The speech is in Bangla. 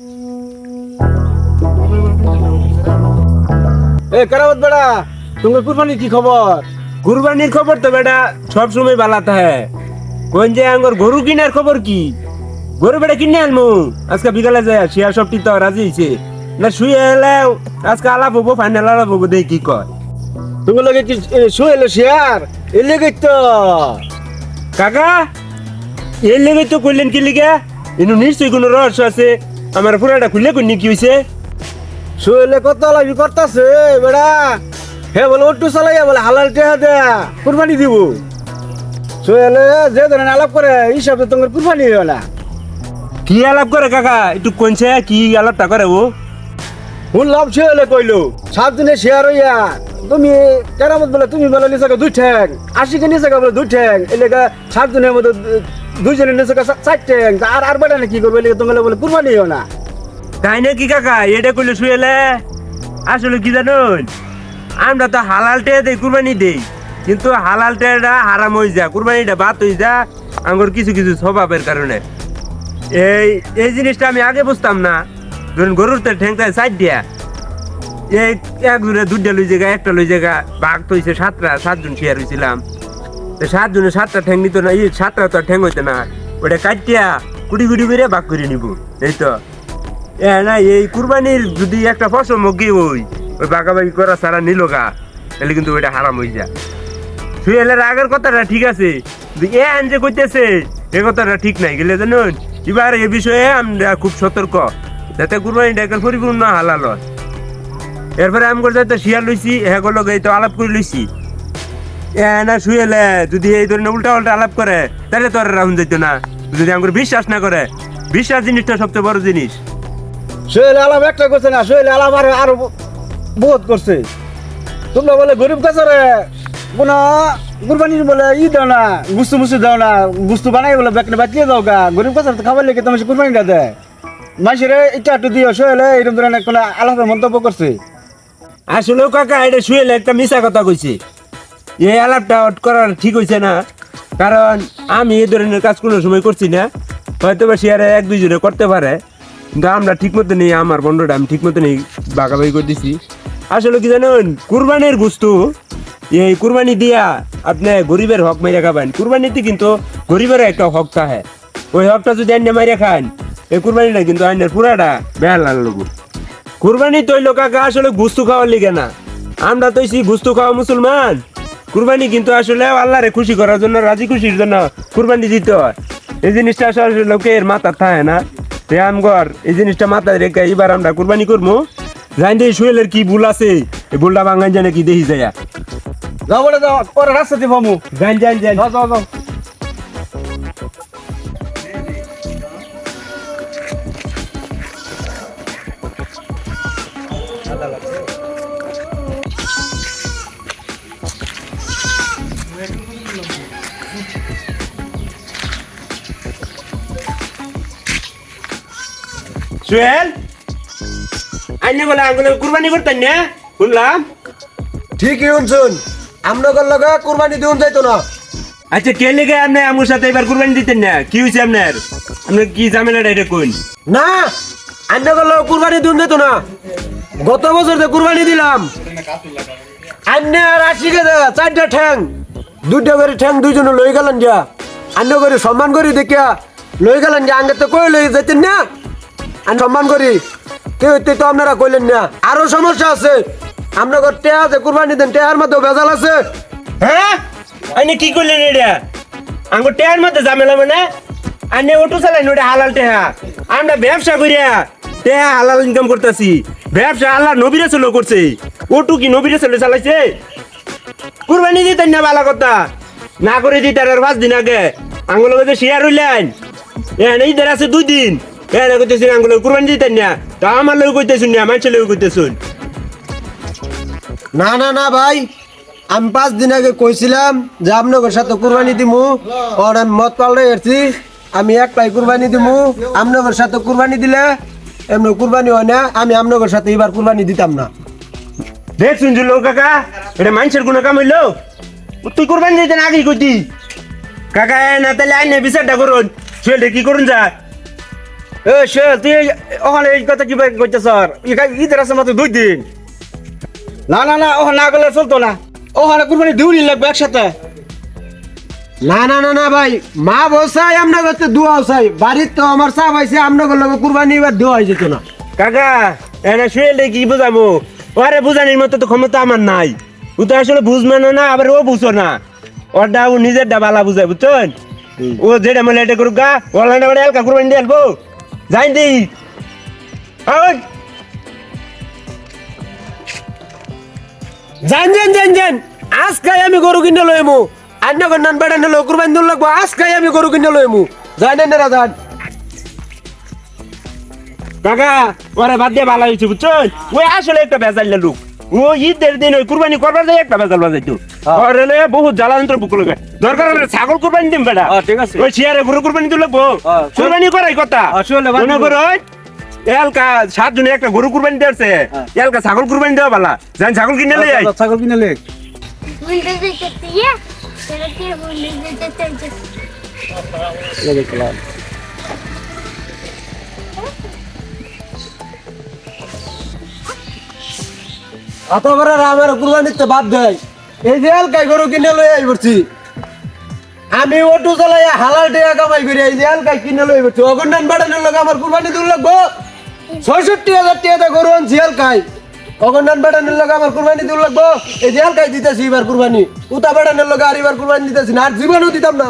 এ কারামত বেড়া, তোমার কুরবানির কি খবর? কুরবানির খবর তো বেটা সব সময় ভালো থাকে। কোন যে আঙ্গর গরু কিনার খবর কি? গরু বেটা কিনে আনমু আজকে বিকালে যায় শিয়ার সবটি তো রাজি হয়েছে না শুয়ে এলে আজকে আলাপ হবো, ফাইনাল আলাপ হবো, দেখি কি কয়। তোমার লগে কি শুয়েলো শেয়ার? এর লেগে তো কাকা এর লেগে তো কইলেন কি লিগা? ইনু নিশ্চয়ই কোনো রহস্য আছে। আমার পুরাটা খুলে কইনি কি হইছে? শুয়েলে কত লাভি করতেছে বেড়া। হে বলে অট্টু চালাইয়া বলে হালাল টেহা দেয়া কুরবানি দিব। শুয়েলে যে ধরনের আলাপ করে হিসাবে তোমার কুরবানি হইও না। কি আলাপ করে কাকা একটু কোনছে কি আলাপটা করে ও? শুনলাম শুয়েলে কইলো 7 দিনে শেয়ার হইয়া তুমি কেরামত বলে তুমি বলে নিচাকে 2 ঠ্যাং, আশিকে নিচাকে বলে 2 ঠ্যাং, এলাকা 7 দিনের মধ্যে 2 জনের নিচাকে 4 ঠ্যাং। আর বেটা না কি করবে এলাকা তোমার বলে কুরবানি হইও না। তাই নাকি কাকা? এটা কইলে শুয়েলে আসলে কি জানুন, আমরা তো হালাল টেয়া দেই, কুরবানি দেই, কিন্তু হালাল টেয়াটা হারাম হয়ে যা, কুরবানিটা বাদ হয়ে যা আঙ্গর কিছু কিছু স্বভাবের কারণে। এই এই জিনিসটা আমি আগে বুঝতাম না। ধরুন গরুর তো ঠেংটা সাইড দিয়া এই এক জনে 2টা লই জায়গা, একটা লই জায়গা, ভাগ তো হয়েছে 7জন শেয়ার হয়েছিলাম। 7 জনে 7টা ঠ্যাং নিত না, এই 7টা তো ঠ্যাং হইতো না, ওটা কাটিয়া কুটি কুটি করে ভাগ করে নিব। এই তো না এই কুরবানির যদি একটা ফসল মগ্গি ওই বাগাবাগি করা সারা নিল গা, তাহলে কিন্তু ওইটা হারাম হয়ে যায়। সুয়েলের আগের কথাটা ঠিক আছে, এ আন যে কইতেছে এ কথাটা ঠিক নাই গেলে জানুন। এবার এ বিষয়ে আমরা খুব সতর্ক যাতে কুরবানিটা একটা পরিপূর্ণ হালাল হয়। এরপরে আমি করে যাতে শিয়ার লইছি হ্যাঁ লগে তো আলাপ করে লইছি। এ না শুয়েলে যদি এই ধরনের উল্টা উল্টা আলাপ করে তাহলে তো আর রাহুন যেত না। যদি আমার বিশ্বাস না করে, বিশ্বাস জিনিসটা সবচেয়ে বড় জিনিস। শুয়েলে আলাপ একটা করছে না, শুয়েলে আলাপ আরো বহুত করছে। তোমরা বলে গরিব কাছারে কোনো কুরবানির বলে দাও না, গুস্তু মুস্তু দাও না, গুস্তু বানাই বলে বাঁচিয়ে দাও গা। গরিব কাছারে তো খাবার লেগে তোমার কুরবানিটা দেয় মানুষের এটা একটু দিও। শুয়েলে এরকম ধরনের কোনো আলাপের মন্তব্য করছে। আসলেও কাকা এটা শুয়েলে একটা মিশা কথা কইছে। এই আলাপটা করার ঠিক হইছে না, কারণ আমি এই ধরনের কাজ কোনো সময় করছি না। হয়তো বা শেয়ারে 1-2 জনে করতে পারে, কিন্তু আমরা ঠিক মতো নেই, আমার বন্ধটা আমি ঠিক মতো নেই বাগাবাগি করে দিছি। আসলে কি জানুন, কুরবানির গুস্তু এই কুরবানি দিয়া আপনি গরিবের হক মাইরা খাবেন। কুরবানিতে কিন্তু গরিবের একটা হক থাকে, ওই হকটা যদি আইনে মাইরা খান এই কুরবানিটা কিন্তু আইনের পুরাটা বেহাল লাগবো। কুরবানি তৈল কাকা আসলে গুস্তু খাওয়ার লিগে না, আমরা তো গুস্তু খাওয়া মুসলমান। কুরবানি কিন্তু আসলে আল্লাহরে খুশি করার জন্য, রাজি খুশির জন্য কুরবানি দিতে হয়। এই জিনিসটা আসলে লোকের মাথা থাকে না। আমগর এই জিনিসটা মাথায় রেখে এবার আমরা কুরবানি করবো। জানি যে শুয়েলের কি ভুল আছে, এই ভুলটা ভাঙান জানে কি দেখি যায়। যাও বলে যাও পরে রাস্তা দিব মু। জান জান জান যাও যাও যাও। শুয়েল আইনে বলে আঙ্গুলে কুরবানি করতেন না শুনলাম। ঠিকই শুনছুন, আমনগর লগে কুরবানি দিউন যাইতো না। আচ্ছা কে লেগে আপনি আমার সাথে এবার কুরবানি দিতেন না? কি হয়েছে আপনার? আপনার কি ঝামেলাটা এটা কোন? না, আমনগর লগে কুরবানি দিউন যাইতো না। গত বছর যে কুরবানি দিলাম আন্নে আর 80 কে 4টা ঠ্যাং, 2টা করে ঠ্যাং 2 জন লই গেলেন যা। আন্ন করে সম্মান করি দেখিয়া লই গেলেন যে আঙ্গে তো কই লই যাইতেন না। আর সম্মান করি কেউ তো আপনারা কইলেন না। আরো সমস্যা আছে, আপনাদের টেয়া আছে কুরবানি দেন, টেয়ার মধ্যে ভেজাল আছে। হ্যাঁ আইনে কি করলেন এটা? আঙ্গুর টেয়ার মধ্যে ঝামেলা মানে আইনে অটো চালাইন ওটা হালাল টেহা। আমরা ব্যবসা করিয়া টেহা হালাল ইনকাম করতেছি। ব্যবসা আল্লাহ নবীরে চলো করছে, অটো কি নবীরে চলে চালাইছে? কুরবানি দিতেন না ভালো কথা, না করে দিতেন আর 5 দিন আগে আঙ্গুল যে শেয়ার হইলেন। এখানে ঈদের আছে 2 দিন, এখানে কইতেছেন আঙ্গুল কুরবানি দিতেন না, তা আমার লোক কইতেছুন না, মানুষের লোক কইতেছুন। না না না ভাই, আমি 5 দিন আগে কইছিলাম যে আপনাদের সাথে কুরবানি দিমু, আর আমি মত পাল্টে এসেছি। আমি একলাই কুরবানি দিমু, আপনাদের সাথে কুরবানি দিলে এমনি কুরবানি হয় না। আমি আপনাদের সাথে এবার কুরবানি দিতাম না। দেখছুন যে লোক কাকা এটা মানুষের কোনো কাম হইলো? তুই কুরবানি দিতেন আগেই কইতি কাকা। না তাহলে আইনে বিচারটা করুন, ছেলে কি করুন যা। এ সে তুই ওখানে এই কথা কি কইতে স্যার ঈদের আছে মাত্র 2 দিন। না না না ওখানে না গেলে চলতো না, ওখানে কুরবানি দুই লাগবে একসাথে। না না না না ভাই, মা বসাই আমরা করতে দোয়াও চাই, বাড়ির তো আমার চাপ আইছে, আমরা করলে কুরবানি এবার দেওয়া যেত না। কাকা এনে শুয়েলে কি বুঝামু, ওরে বুঝানির মতো তো ক্ষমতা আমার নাই। ও তো আসলে বুঝবে না, আবার ও বুঝো না, ওরটা ও নিজের ডাবালা বুঝায়, বুঝছেন? ও যেটা মনে এটা করুক গা, ওলা না এলকা কুরবানি দিয়ে আলবো যাই দি। জান জান জান জান, আজকে আমি গরু কিনে লইমু, আন্য নান বেড়ানো লো কুরবানি দিন লাগবো, আজকে আমি গরু কিনে লইমু, জানেন না রাজান। কাকা ওরে বাদ দিয়ে ভালো হয়েছে, বুঝছেন? ওই আসলে একটা বেজাল লোক, ও ঈদের দিন ওই কুরবানি করবার যায় একটা বেজাল বাজাইতো। ওরে লয়ে বহুত জ্বালান্তর বুক লাগে, দরকার হলে ছাগল কুরবানি দিম বেটা। ঠিক আছে। ওই শিয়ারে গরু কুরবানি দিলে লাগবো, কুরবানি করাই কথা। শুনলে বাদ মনে দিব। করো এলকা 7 জনে একটা গরু কুরবানি দিয়েছে, এলকা ছাগল কুরবানি দেওয়া ভালা, যান ছাগল কিনে লই আই। ছাগল কিনে লে। অত বড় আমার কুরবানিতে বাদ দেয়, এই যে এলকাই গরু কিনে লই আই পড়ছি, আমি অটো চালাই হালাল টাকা কামাই করি, এই যে এলকাই কিনে লই পড়ছি, অগন্ডান বেড়ানোর লোক আমার কুরবানি দিন লাগবো ৬৬,০০০ টাকা গরু আনছি এলকাই, অগন্ডান বেড়ানোর লোক আমার কুরবানি দিন লাগবো, এই যে এলকাই দিতেছি এবার কুরবানি, উতা বেড়ানোর লোক আর এবার কুরবানি দিতেছি না, আর জীবনও দিতাম না।